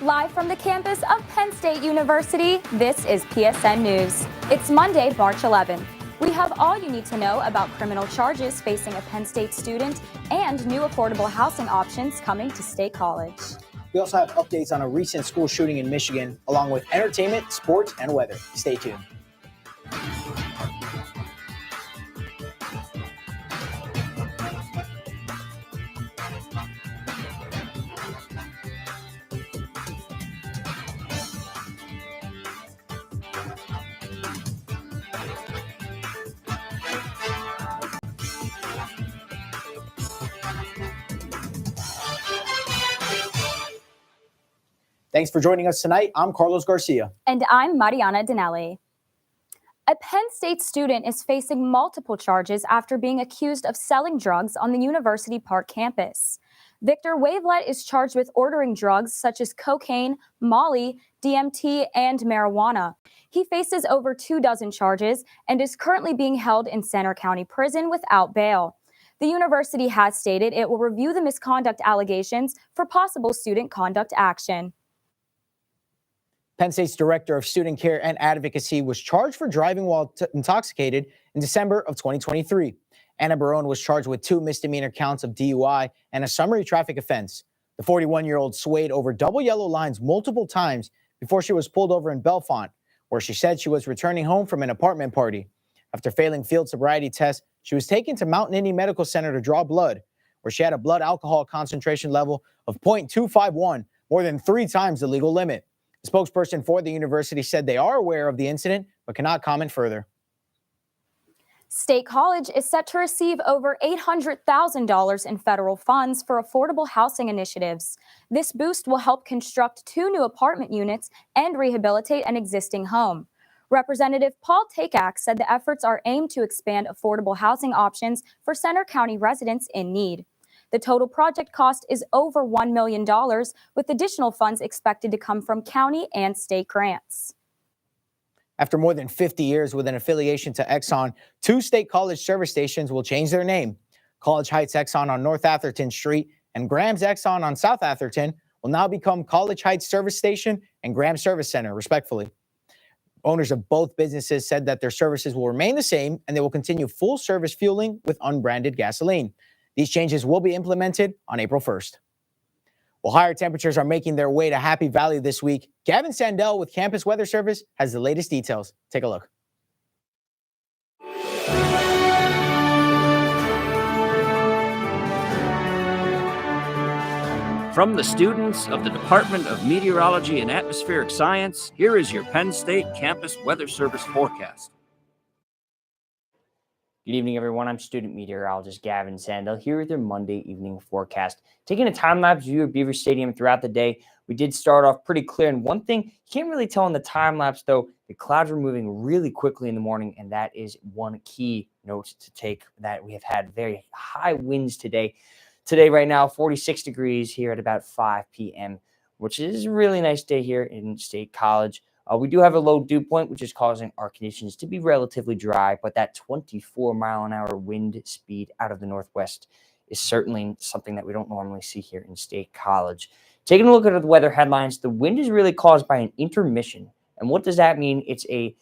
Live from the campus of Penn State University, this is PSN News. It's Monday, March 11th. We have all you need to know about criminal charges facing a Penn State student and new affordable housing options coming to State College. We also have updates on a recent school shooting in Michigan, along with entertainment, sports, and weather. Stay tuned. Thanks for joining us tonight. I'm Carlos Garcia. And I'm Marianna Daniele. A Penn State student is facing multiple charges after being accused of selling drugs on the University Park campus. Victor Wavelet is charged with ordering drugs such as cocaine, Molly, DMT, and marijuana. He faces over 24 charges and is currently being held in Centre County Prison without bail. The university has stated it will review the misconduct allegations for possible student conduct action. Penn State's Director of Student Care and Advocacy was charged for driving while intoxicated in December of 2023. Anna Barone was charged with 2 misdemeanor counts of DUI and a summary traffic offense. The 41-year-old swayed over double yellow lines multiple times before she was pulled over in Bellefonte, where she said she was returning home from an apartment party. After failing field sobriety tests, she was taken to Mount Nittany Medical Center to draw blood, where she had a blood alcohol concentration level of 0.251, more than 3 times the legal limit. The spokesperson for the university said they are aware of the incident, but cannot comment further. State College is set to receive over $800,000 in federal funds for affordable housing initiatives. This boost will help construct 2 new apartment units and rehabilitate an existing home. Representative Paul Takak said the efforts are aimed to expand affordable housing options for Centre County residents in need. The total project cost is over $1 million, with additional funds expected to come from county and state grants. After more than 50 years with an affiliation to Exxon, 2 State College service stations will change their name. College Heights Exxon on North Atherton Street and Graham's Exxon on South Atherton will now become College Heights Service Station and Graham Service Center, respectively. Owners of both businesses said that their services will remain the same and they will continue full service fueling with unbranded gasoline. These changes will be implemented on April 1st. While higher temperatures are making their way to Happy Valley this week, Gavin Sandell with Campus Weather Service has the latest details. Take a look. From the students of the Department of Meteorology and Atmospheric Science, here is your Penn State Campus Weather Service forecast. Good evening, everyone. I'm student meteorologist Gavin Sandell here with your Monday evening forecast. Taking a time-lapse view of Beaver Stadium throughout the day, we did start off pretty clear. And one thing you can't really tell in the time-lapse, though, the clouds were moving really quickly in the morning, and that is one key note to take, that we have had very high winds today. Today, right now, 46 degrees here at about 5 p.m., which is a really nice day here in State College. We do have a low dew point, which is causing our conditions to be relatively dry, but that 24-mile-an-hour wind speed out of the northwest is certainly something that we don't normally see here in State College. Taking a look at the weather headlines, the wind is really caused by an intermission. And what does that mean? It's a,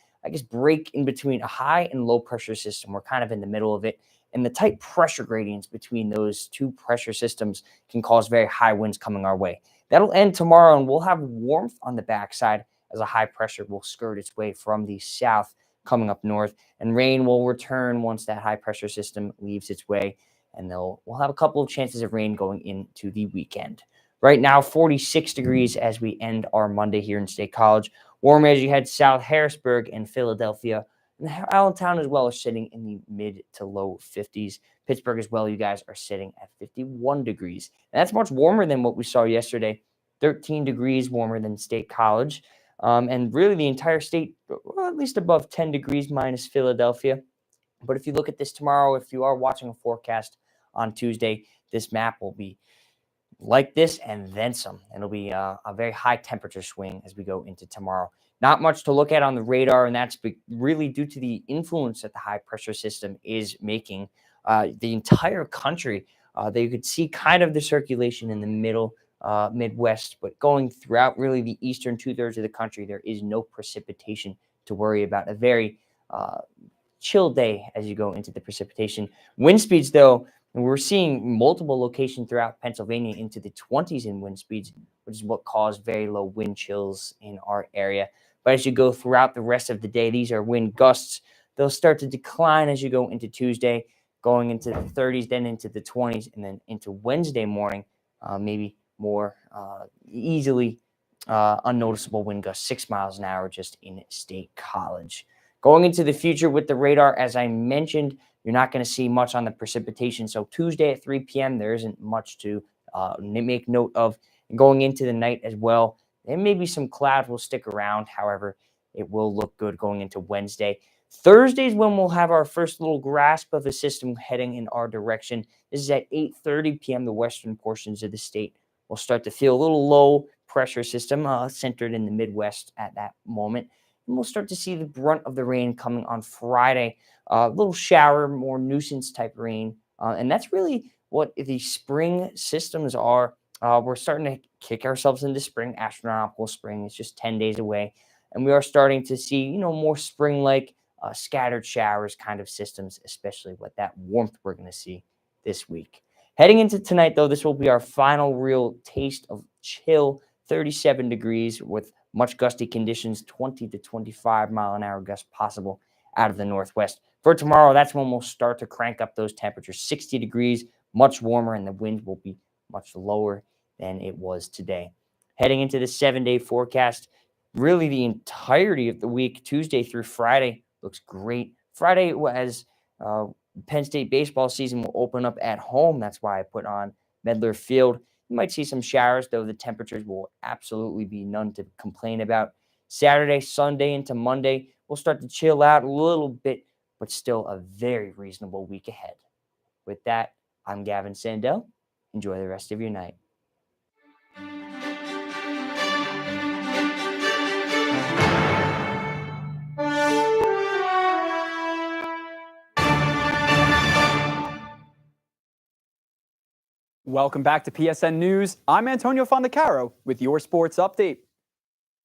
break in between a high and low pressure system. We're kind of in the middle of it. And the tight pressure gradients between those 2 pressure systems can cause very high winds coming our way. That'll end tomorrow, and we'll have warmth on the backside as a high pressure will skirt its way from the south coming up north, and rain will return once that high pressure system leaves its way, and we'll have a couple of chances of rain going into the weekend. Right now, 46 degrees as we end our Monday here in State College. Warm as you head south, Harrisburg and Philadelphia, and Allentown as well are sitting in the mid to low 50s. Pittsburgh as well, you guys are sitting at 51 degrees. And that's much warmer than what we saw yesterday, 13 degrees warmer than State College. And really the entire state, well, at least above 10 degrees minus Philadelphia. But if you look at this tomorrow, if you are watching a forecast on Tuesday, this map will be like this and then some. It'll be a very high temperature swing as we go into tomorrow. Not much to look at on the radar, and that's really due to the influence that the high pressure system is making the entire country. They could see kind of the circulation in the middle Midwest, but going throughout really the eastern 2/3 of the country, there is no precipitation to worry about. A very chill day as you go into the precipitation. Wind speeds, though, and we're seeing multiple locations throughout Pennsylvania into the 20s in wind speeds, which is what caused very low wind chills in our area. But as you go throughout the rest of the day, these are wind gusts. They'll start to decline as you go into Tuesday, going into the 30s, then into the 20s, and then into Wednesday morning, maybe more easily unnoticeable wind gusts, 6 miles an hour just in State College. Going into the future with the radar, as I mentioned, you're not going to see much on the precipitation. So Tuesday at 3 p.m., there isn't much to make note of. And going into the night as well, there may be some clouds will stick around. However, it will look good going into Wednesday. Thursday is when we'll have our first little grasp of a system heading in our direction. This is at 8:30 p.m. The western portions of the state will start to feel a little low pressure system centered in the Midwest at that moment. And we'll start to see the brunt of the rain coming on Friday. A little shower, more nuisance type rain. And that's really what the spring systems are. We're starting to kick ourselves into spring, astronomical spring. It's just 10 days away. And we are starting to see, more spring-like scattered showers kind of systems, especially with that warmth we're going to see this week. Heading into tonight, though, this will be our final real taste of chill, 37 degrees with much gusty conditions, 20 to 25 mile an hour gusts possible out of the northwest. For tomorrow, that's when we'll start to crank up those temperatures, 60 degrees, much warmer, and the wind will be much lower than it was today. Heading into the 7-day forecast, really the entirety of the week, Tuesday through Friday, looks great. Friday, as Penn State baseball season will open up at home. That's why I put on Medler Field. You might see some showers, though the temperatures will absolutely be none to complain about. Saturday, Sunday, into Monday, we'll start to chill out a little bit, but still a very reasonable week ahead. With that, I'm Gavin Sandell. Enjoy the rest of your night. Welcome back to PSN News. I'm Antonio Fondacaro with your sports update.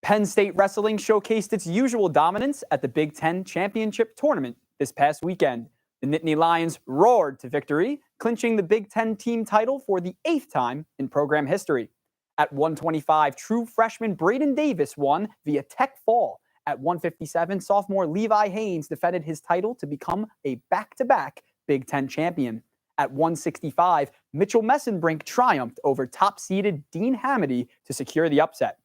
Penn State Wrestling showcased its usual dominance at the Big Ten Championship Tournament this past weekend. The Nittany Lions roared to victory, clinching the Big Ten team title for the 8th time in program history. At 125, true freshman Braden Davis won via tech fall. At 157, sophomore Levi Haynes defended his title to become a back-to-back Big Ten champion. At 165, Mitchell Messenbrink triumphed over top-seeded Dean Hamady to secure the upset.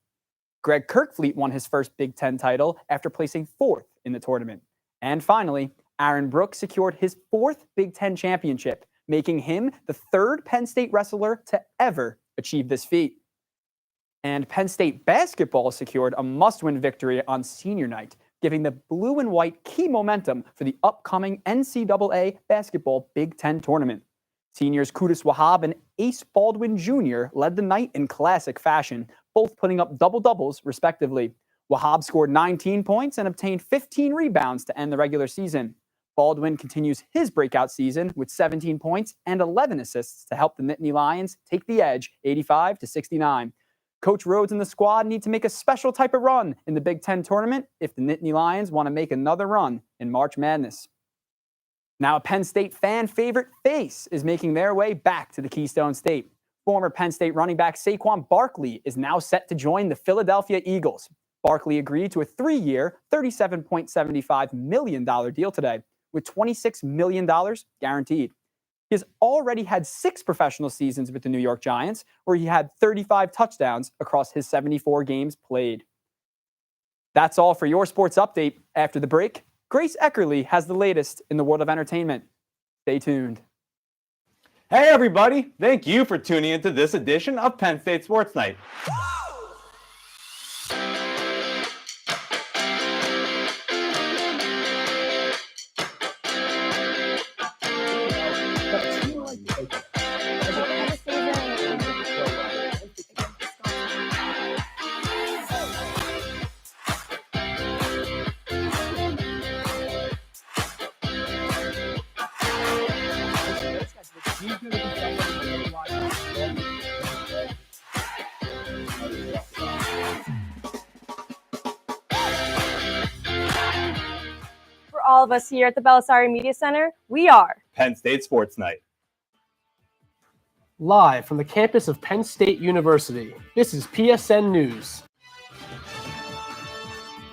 Greg Kirkfleet won his first Big Ten title after placing 4th in the tournament. And finally, Aaron Brooks secured his 4th Big Ten championship, making him the 3rd Penn State wrestler to ever achieve this feat. And Penn State basketball secured a must-win victory on senior night, giving the blue and white key momentum for the upcoming NCAA basketball Big Ten tournament. Seniors Qudus Wahab and Ace Baldwin Jr. led the night in classic fashion, both putting up double-doubles respectively. Wahab scored 19 points and obtained 15 rebounds to end the regular season. Baldwin continues his breakout season with 17 points and 11 assists to help the Nittany Lions take the edge 85-69. Coach Rhodes and the squad need to make a special type of run in the Big Ten tournament if the Nittany Lions want to make another run in March Madness. Now, a Penn State fan favorite face is making their way back to the Keystone State. Former Penn State running back Saquon Barkley is now set to join the Philadelphia Eagles. Barkley agreed to a 3-year, $37.75 million deal today, with $26 million guaranteed. He has already had 6 professional seasons with the New York Giants, where he had 35 touchdowns across his 74 games played. That's all for your sports update. After the break, Grace Eckerly has the latest in the world of entertainment. Stay tuned. Hey everybody, thank you for tuning into this edition of Penn State Sports Night. all of us here at the Belisari Media Center, we are Penn State Sports Night. Live from the campus of Penn State University, this is PSN News.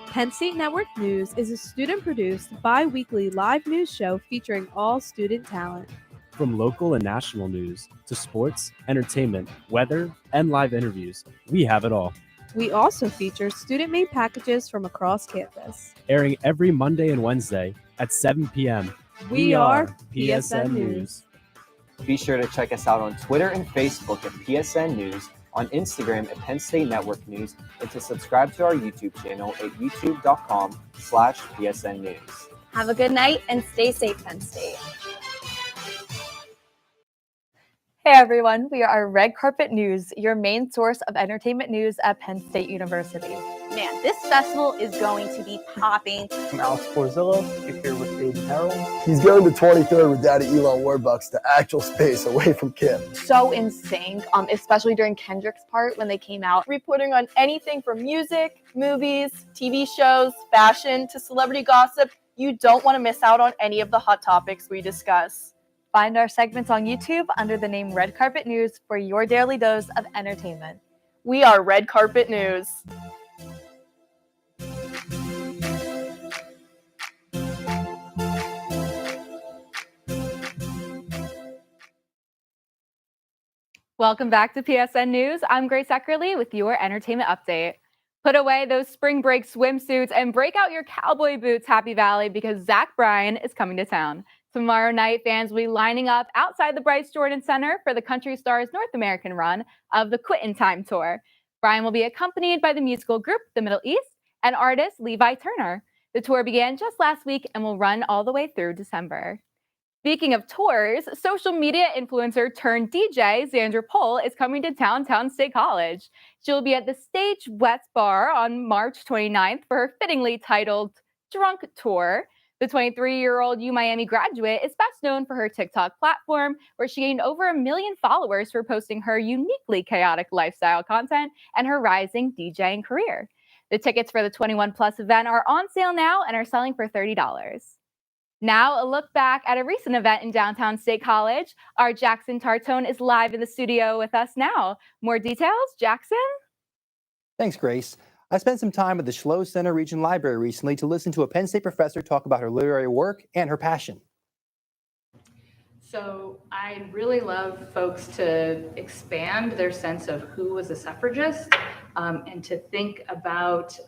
Penn State Network News is a student-produced, bi-weekly live news show featuring all student talent. From local and national news to sports, entertainment, weather, and live interviews, we have it all. We also feature student-made packages from across campus. Airing every Monday and Wednesday at 7 p.m. We are PSN News. Be sure to check us out on Twitter and Facebook at PSN News, on Instagram at Penn State Network News, and to subscribe to our YouTube channel at youtube.com/PSN News. Have a good night and stay safe, Penn State. Hey everyone, we are Red Carpet News, your main source of entertainment news at Penn State University. Man, this festival is going to be popping. I'm Alex Porzillo, here with David Harrell. He's going to 23rd with Daddy Elon Warbucks to actual space away from Kim. So insane, especially during Kendrick's part when they came out. reporting on anything from music, movies, TV shows, fashion, to celebrity gossip. You don't want to miss out on any of the hot topics we discuss. Find our segments on YouTube under the name Red Carpet News for your daily dose of entertainment. We are Red Carpet News. Welcome back to PSN News. I'm Grace Eckerly with your entertainment update. Put away those spring break swimsuits and break out your cowboy boots, Happy Valley, because Zach Bryan is coming to town. Tomorrow night, fans will be lining up outside the Bryce Jordan Center for the Country Stars North American run of the Quittin' Time Tour. Bryan will be accompanied by the musical group The Middle East and artist Levi Turner. The tour began just last week and will run all the way through December. Speaking of tours, social media influencer turned DJ Xandra Pohl is coming to Downtown State College. She will be at the Stage West Bar on March 29th for her fittingly titled Drunk Tour. The 23-year-old UMiami graduate is best known for her TikTok platform, where she gained over 1 million followers for posting her uniquely chaotic lifestyle content and her rising DJing career. The tickets for the 21+ event are on sale now and are selling for $30. Now, a look back at a recent event in Downtown State College. Our Jackson Tartone is live in the studio with us now. More details, Jackson? Thanks, Grace. I spent some time at the Schloss Center Region Library recently to listen to a Penn State professor talk about her literary work and her passion. So I really love folks to expand their sense of who was a suffragist and to think about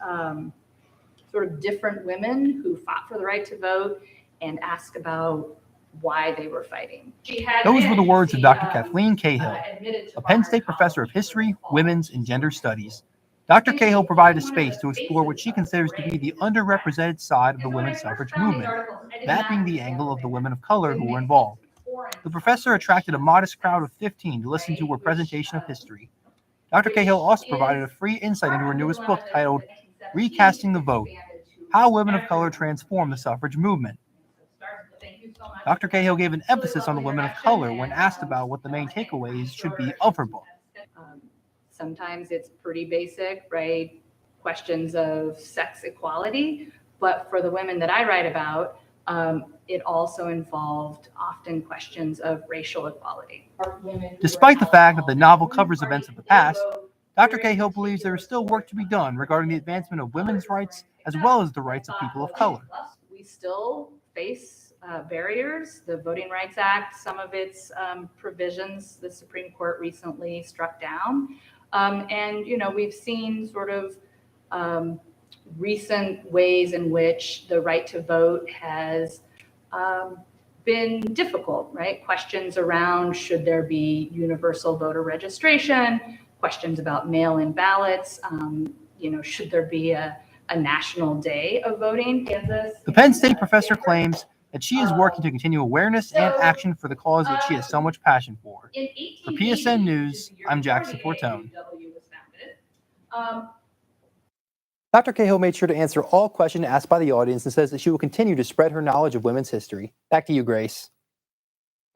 sort of different women who fought for the right to vote and ask about why they were fighting. Those were the words of Dr. Kathleen Cahill, a Penn State professor of history, women's, and gender studies. Dr. Cahill provided a space to explore what she considers to be the underrepresented side of the women's suffrage movement, that being the angle of the women of color who were involved. The professor attracted a modest crowd of 15 to listen to her presentation of history. Dr. Cahill also provided a free insight into her newest book titled Recasting the Vote: How Women of Color Transformed the Suffrage Movement. Dr. Cahill gave an emphasis on the women of color when asked about what the main takeaways should be of her book. Sometimes it's pretty basic, right? Questions of sex equality. But for the women that I write about, it also involved often questions of racial equality. Despite the fact that the novel covers events of the past, Dr. Cahill believes there is still work to be done regarding the advancement of women's rights as well as the rights of people of color. We still face barriers. The Voting Rights Act, some of its provisions, the Supreme Court recently struck down. And, you know, we've seen sort of recent ways in which the right to vote has been difficult, right? Questions around should there be universal voter registration, questions about mail-in ballots, you know, should there be a national day of voting? The Penn State professor claims that she is working to continue awareness and action for the cause that she has so much passion for. For PSN News, I'm Jackson Fortone. Dr. Cahill made sure to answer all questions asked by the audience and says that she will continue to spread her knowledge of women's history. Back to you, Grace.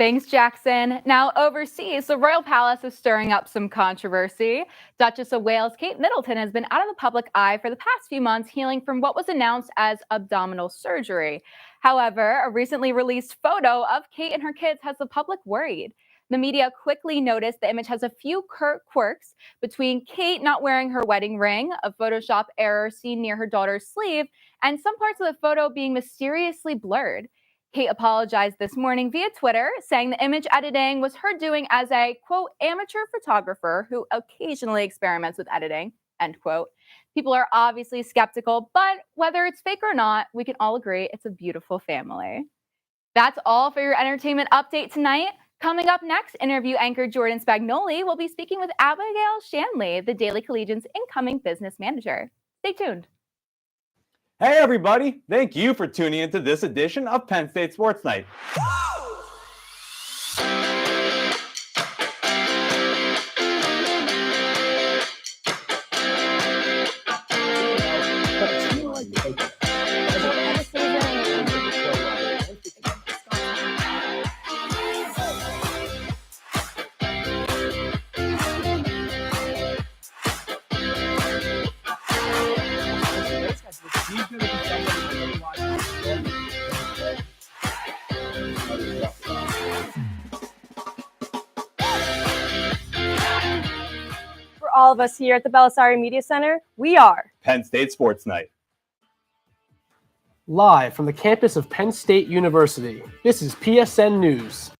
Thanks, Jackson. Now, overseas, the Royal Palace is stirring up some controversy. Duchess of Wales Kate Middleton has been out of the public eye for the past few months, healing from what was announced as abdominal surgery. However, a recently released photo of Kate and her kids has the public worried. The media quickly noticed the image has a few quirks between Kate not wearing her wedding ring, a Photoshop error seen near her daughter's sleeve, and some parts of the photo being mysteriously blurred. Kate apologized this morning via Twitter, saying the image editing was her doing as a, quote, amateur photographer who occasionally experiments with editing, end quote. People are obviously skeptical, but whether it's fake or not, we can all agree it's a beautiful family. That's all for your entertainment update tonight. Coming up next, interview anchor Jordan Spagnoli will be speaking with Abigail Shanley, the Daily Collegian's incoming business manager. Stay tuned. Hey, everybody. Thank you for tuning into this edition of Penn State Sports Night. For all of us here at the Belisari Media Center, we are Penn State Sports Night. Live from the campus of Penn State University, this is PSN News.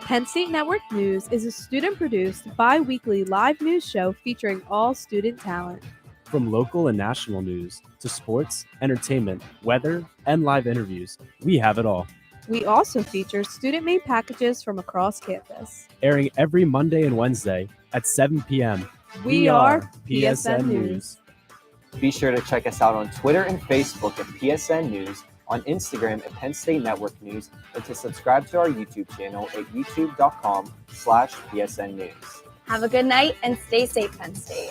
Penn State Network News is a student-produced, bi-weekly live news show featuring all student talent. From local and national news to sports, entertainment, weather, and live interviews, we have it all. We also feature student-made packages from across campus. Airing every Monday and Wednesday at 7 p.m. We are PSN News. Be sure to check us out on Twitter and Facebook at PSN News, on Instagram at Penn State Network News, and to subscribe to our YouTube channel at youtube.com/PSN News. Have a good night and stay safe, Penn State.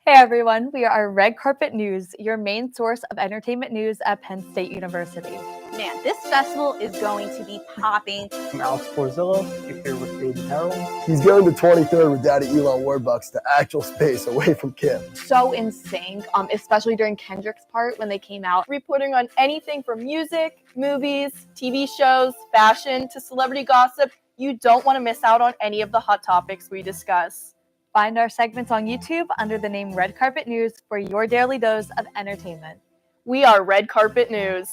Hey everyone, we are Red Carpet News, your main source of entertainment news at Penn State University. Man, this festival is going to be popping. I'm Alex Porzillo. You're here with Aiden Harrell. He's going to 23rd with Daddy Elon Warbucks to actual space away from Kim. So insane, especially during Kendrick's part when they came out. Reporting on anything from music, movies, TV shows, fashion, to celebrity gossip. You don't want to miss out on any of the hot topics we discuss. Find our segments on YouTube under the name Red Carpet News for your daily dose of entertainment. We are Red Carpet News.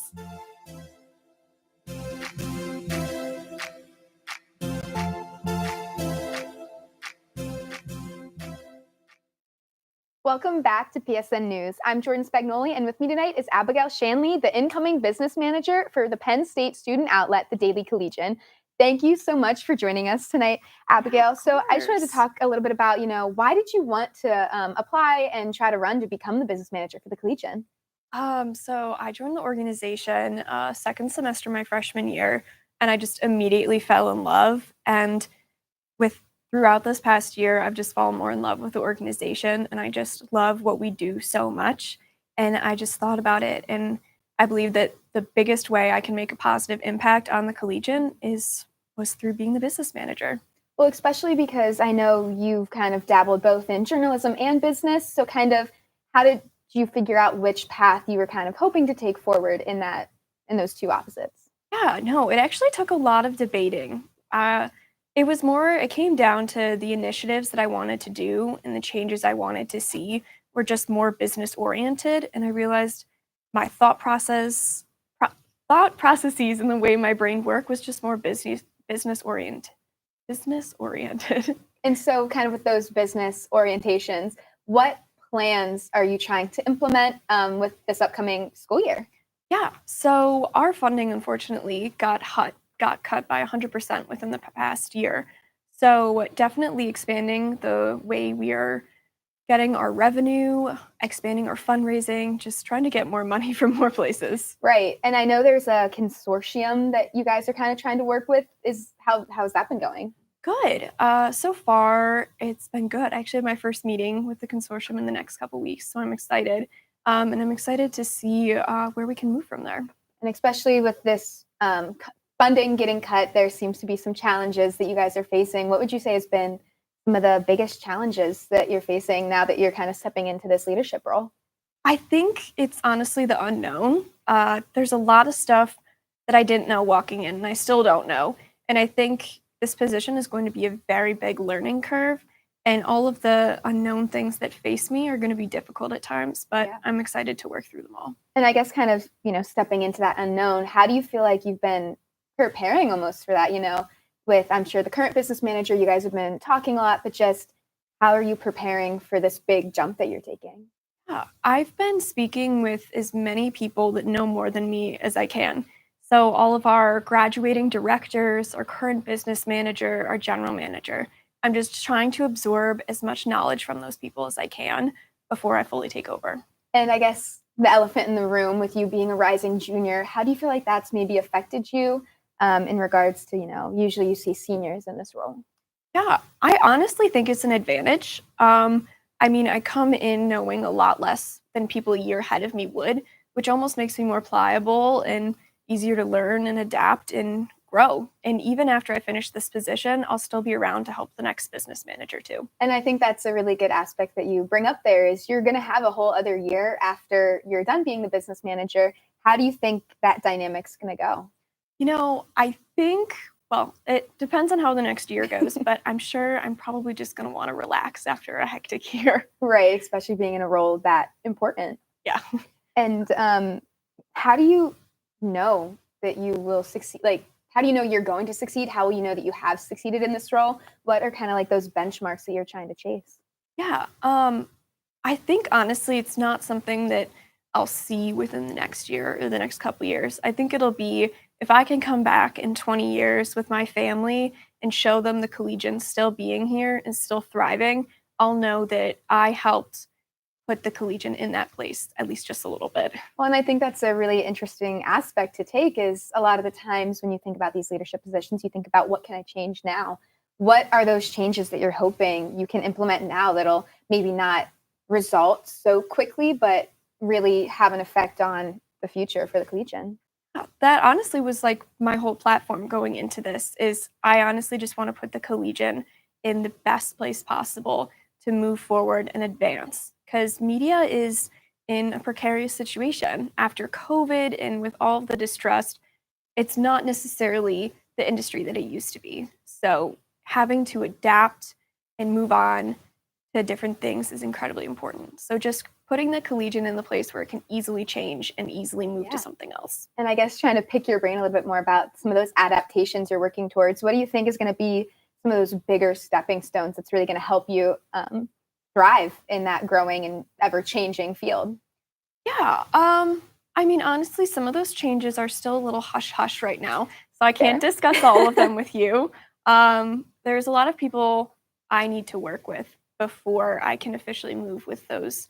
Welcome back to PSN News. I'm Jordan Spagnoli, and with me tonight is Abigail Shanley, the incoming business manager for the Penn State student outlet, the Daily Collegian. Thank you so much for joining us tonight, Abigail. So I just wanted to talk a little bit about, why did you want to apply and try to run to become the business manager for the Collegian? So I joined the organization second semester my freshman year, and I just immediately fell in love. And throughout this past year, I've just fallen more in love with the organization, and I just love what we do so much. And I just thought about it, and I believe that the biggest way I can make a positive impact on the Collegian was through being the business manager. Well, especially because I know you've kind of dabbled both in journalism and business. So kind of how did you figure out which path you were kind of hoping to take forward in those two opposites? Yeah, no, it actually took a lot of debating. It came down to the initiatives that I wanted to do and the changes I wanted to see were just more business oriented. And I realized my thought processes and the way my brain worked was just more business oriented. And so kind of with those business orientations, what plans are you trying to implement with this upcoming school year? Yeah, so our funding unfortunately got cut by 100% within the past year. So definitely expanding the way we are getting our revenue, expanding our fundraising, just trying to get more money from more places. Right. And I know there's a consortium that you guys are kind of trying to work with. How's that been going? Good. So far, it's been good. I actually have my first meeting with the consortium in the next couple weeks, so I'm excited. And I'm excited to see where we can move from there. And especially with this funding getting cut, there seems to be some challenges that you guys are facing. What would you say has been some of the biggest challenges that you're facing now that you're kind of stepping into this leadership role? I think it's honestly the unknown. There's a lot of stuff that I didn't know walking in, and I still don't know. And I think this position is going to be a very big learning curve. And all of the unknown things that face me are going to be difficult at times, but I'm excited to work through them all. And I guess kind of, stepping into that unknown, how do you feel like you've been preparing almost for that, with, I'm sure, the current business manager, you guys have been talking a lot, but just how are you preparing for this big jump that you're taking? Yeah, I've been speaking with as many people that know more than me as I can. So all of our graduating directors, our current business manager, our general manager. I'm just trying to absorb as much knowledge from those people as I can before I fully take over. And I guess the elephant in the room with you being a rising junior, how do you feel like that's maybe affected you in regards to, usually you see seniors in this role? Yeah, I honestly think it's an advantage. I come in knowing a lot less than people a year ahead of me would, which almost makes me more pliable and easier to learn and adapt and grow. And even after I finish this position, I'll still be around to help the next business manager too. And I think that's a really good aspect that you bring up there is you're going to have a whole other year after you're done being the business manager. How do you think that dynamic's going to go? I think, it depends on how the next year goes, but I'm sure I'm probably just going to want to relax after a hectic year. Right, especially being in a role that important. Yeah. And how do you know that you will succeed? Like, how do you know you're going to succeed? How will you know that you have succeeded in this role? What are kind of like those benchmarks that you're trying to chase? Yeah. I think honestly, it's not something that I'll see within the next year or the next couple years. I think it'll be if I can come back in 20 years with my family and show them the Collegian still being here and still thriving, I'll know that I helped put the Collegian in that place, at least just a little bit. Well, and I think that's a really interesting aspect to take is a lot of the times when you think about these leadership positions, you think about what can I change now? What are those changes that you're hoping you can implement now that'll maybe not result so quickly, but really have an effect on the future for the Collegian? That honestly was like my whole platform going into this is I honestly just want to put the Collegian in the best place possible to move forward and advance. Because media is in a precarious situation after COVID and with all of the distrust, it's not necessarily the industry that it used to be. So having to adapt and move on to different things is incredibly important. So just putting the Collegian in the place where it can easily change and easily move to something else. And I guess trying to pick your brain a little bit more about some of those adaptations you're working towards. What do you think is going to be some of those bigger stepping stones that's really going to help you thrive in that growing and ever-changing field? Yeah. Honestly, some of those changes are still a little hush-hush right now, so I can't discuss all of them with you. There's a lot of people I need to work with before I can officially move with those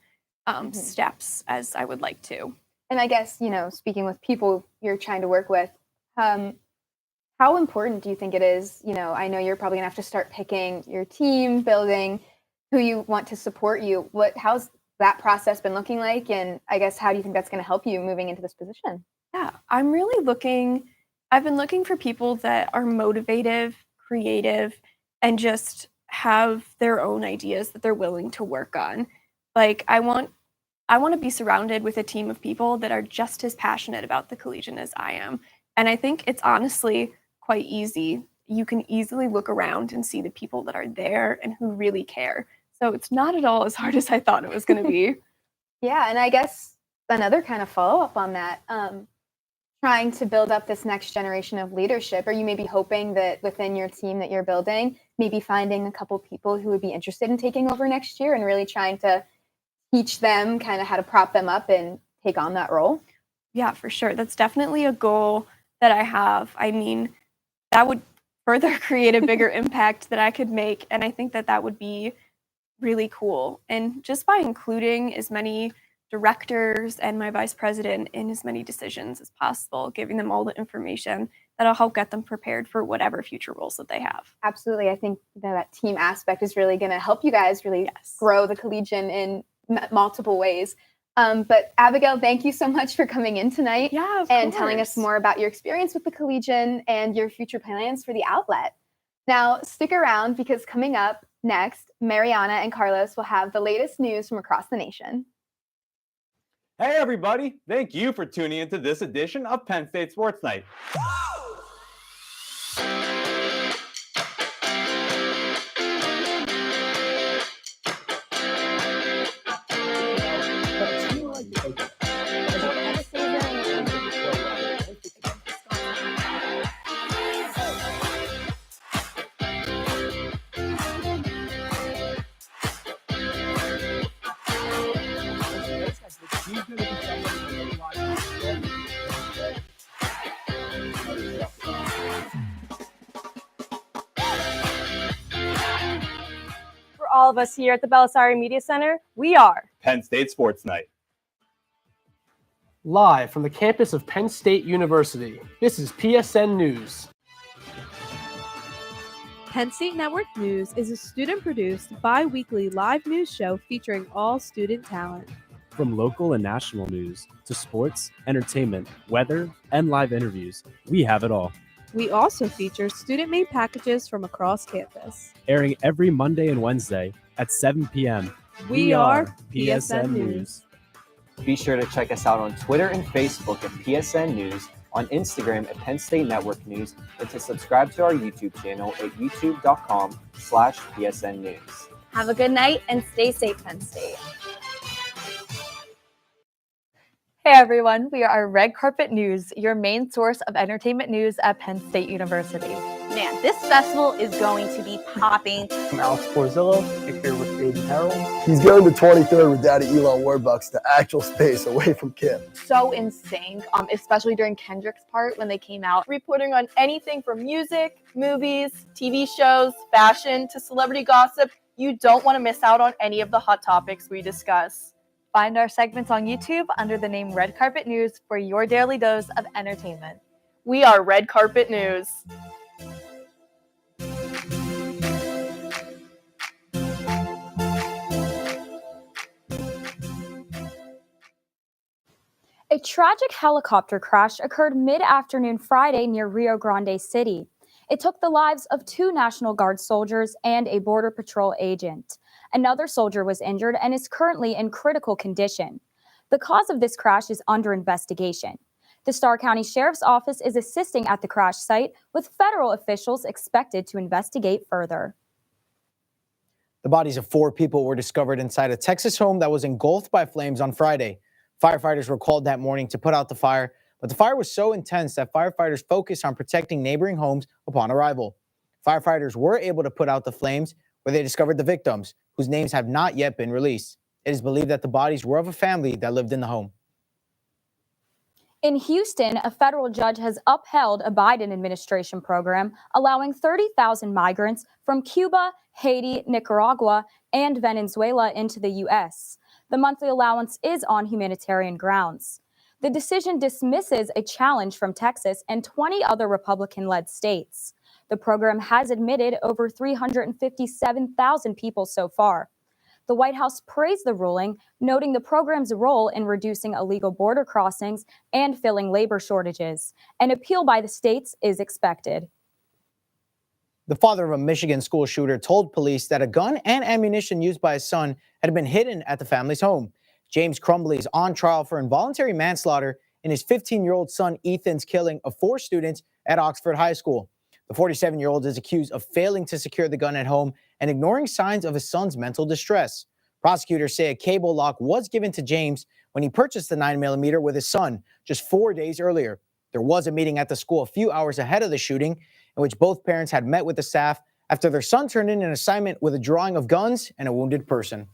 steps as I would like to. And I guess, speaking with people you're trying to work with, how important do you think it is? I know you're probably going to have to start picking your team, building who you want to support you. How's that process been looking like? And I guess, how do you think that's going to help you moving into this position? Yeah, I've been looking for people that are motivated, creative, and just have their own ideas that they're willing to work on. Like, I want to be surrounded with a team of people that are just as passionate about the Collegian as I am. And I think it's honestly quite easy. You can easily look around and see the people that are there and who really care. So it's not at all as hard as I thought it was going to be. Yeah, and I guess another kind of follow-up on that, trying to build up this next generation of leadership, are you maybe hoping that within your team that you're building, maybe finding a couple people who would be interested in taking over next year and really trying to teach them kind of how to prop them up and take on that role? Yeah, for sure. That's definitely a goal that I have. That would further create a bigger impact that I could make. And I think that would be really cool. And just by including as many directors and my vice president in as many decisions as possible, giving them all the information that'll help get them prepared for whatever future roles that they have. Absolutely. I think that team aspect is really going to help you guys really grow the Collegian in multiple ways. But Abigail, thank you so much for coming in tonight and telling us course. more about your experience with the Collegian and your future plans for the outlet. Now, stick around because coming up next, Marianna and Carlos will have the latest news from across the nation. Hey, everybody. Thank you for tuning into this edition of Penn State Sports Night. For all of us here at the Belisari Media Center, we are Penn State Sports Night. Live from the campus of Penn State University, this is PSN News. Penn State Network News is a student-produced, bi-weekly live news show featuring all student talent. From local and national news to sports, entertainment, weather, and live interviews, we have it all. We also feature student-made packages from across campus. Airing every Monday and Wednesday at 7 p.m. We are PSN News. Be sure to check us out on Twitter and Facebook at PSN News, on Instagram at Penn State Network News, and to subscribe to our YouTube channel at youtube.com/PSN News. Have a good night and stay safe, Penn State. Hey everyone, we are Red Carpet News, your main source of entertainment news at Penn State University. Man, this festival is going to be popping. I'm Alex Porzillo, here with Aiden Harold. He's going to 23rd with Daddy Elon Warbucks to actual space away from Kim. So in sync, especially during Kendrick's part when they came out, reporting on anything from music, movies, TV shows, fashion, to celebrity gossip. You don't want to miss out on any of the hot topics we discuss. Find our segments on YouTube under the name Red Carpet News for your daily dose of entertainment. We are Red Carpet News. A tragic helicopter crash occurred mid-afternoon Friday near Rio Grande City. It took the lives of 2 National Guard soldiers and a Border Patrol agent. Another soldier was injured and is currently in critical condition. The cause of this crash is under investigation. The Starr County Sheriff's Office is assisting at the crash site, with federal officials expected to investigate further. The bodies of 4 people were discovered inside a Texas home that was engulfed by flames on Friday. Firefighters were called that morning to put out the fire, but the fire was so intense that firefighters focused on protecting neighboring homes upon arrival. Firefighters were able to put out the flames, where they discovered the victims, whose names have not yet been released. It is believed that the bodies were of a family that lived in the home. In Houston, a federal judge has upheld a Biden administration program allowing 30,000 migrants from Cuba, Haiti, Nicaragua, and Venezuela into the U.S. The monthly allowance is on humanitarian grounds. The decision dismisses a challenge from Texas and 20 other Republican-led states. The program has admitted over 357,000 people so far. The White House praised the ruling, noting the program's role in reducing illegal border crossings and filling labor shortages. An appeal by the states is expected. The father of a Michigan school shooter told police that a gun and ammunition used by his son had been hidden at the family's home. James Crumbly is on trial for involuntary manslaughter in his 15-year-old son Ethan's killing of 4 students at Oxford High School. The 47-year-old is accused of failing to secure the gun at home and ignoring signs of his son's mental distress. Prosecutors say a cable lock was given to James when he purchased the 9mm with his son just 4 days earlier. There was a meeting at the school a few hours ahead of the shooting in which both parents had met with the staff after their son turned in an assignment with a drawing of guns and a wounded person.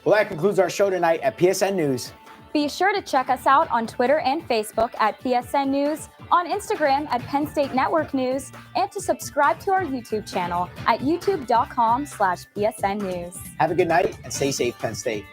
Well, that concludes our show tonight at PSN News. Be sure to check us out on Twitter and Facebook at PSN News, on Instagram at Penn State Network News, and to subscribe to our YouTube channel at youtube.com/PSN News. Have a good night and stay safe, Penn State.